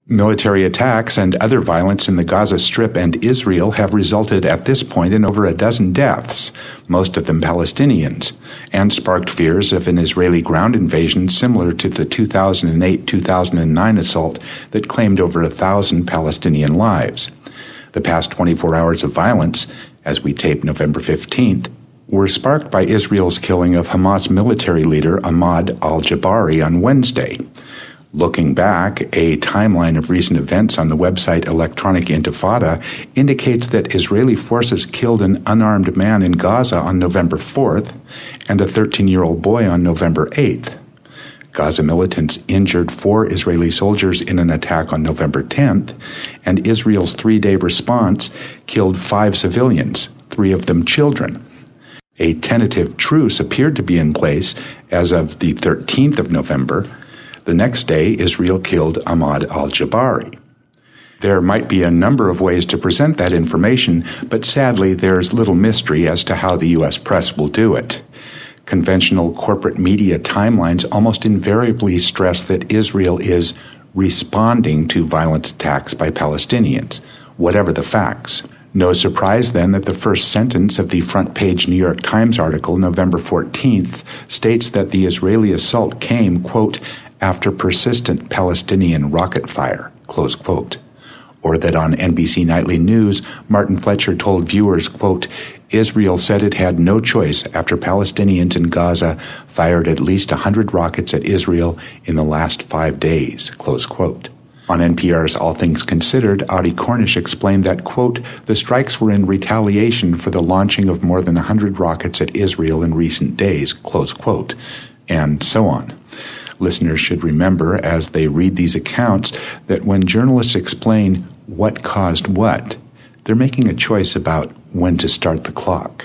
Military attacks and other violence in the Gaza Strip and Israel have resulted at this point in over a dozen deaths, most of them Palestinians, and sparked fears of an Israeli ground invasion similar to the 2008-2009 assault that claimed over 1,000 Palestinian lives. The past 24 hours of violence, as we tape November 15th, were sparked by Israel's killing of Hamas military leader Ahmad al-Jabari on Wednesday. Looking back, a timeline of recent events on the website Electronic Intifada indicates that Israeli forces killed an unarmed man in Gaza on November 4th and a 13-year-old boy on November 8th. Gaza militants injured 4 Israeli soldiers in an attack on November 10th, and Israel's 3-day response killed 5 civilians, 3 of them children. A tentative truce appeared to be in place as of the 13th of November. The next day, Israel killed Ahmad al-Jabari. There might be a number of ways to present that information, but sadly there's little mystery as to how the U.S. press will do it. Conventional corporate media timelines almost invariably stress that Israel is responding to violent attacks by Palestinians, whatever the facts. No surprise, then, that the first sentence of the front-page New York Times article, November 14th, states that the Israeli assault came, quote, after persistent Palestinian rocket fire, close quote. Or that on NBC Nightly News, Martin Fletcher told viewers, quote, Israel said it had no choice after Palestinians in Gaza fired at least 100 rockets at Israel in the last 5 days, close quote. On NPR's All Things Considered, Audie Cornish explained that, quote, the strikes were in retaliation for the launching of more than 100 rockets at Israel in recent days, close quote, and so on. Listeners should remember, as they read these accounts, that when journalists explain what caused what, they're making a choice about when to start the clock.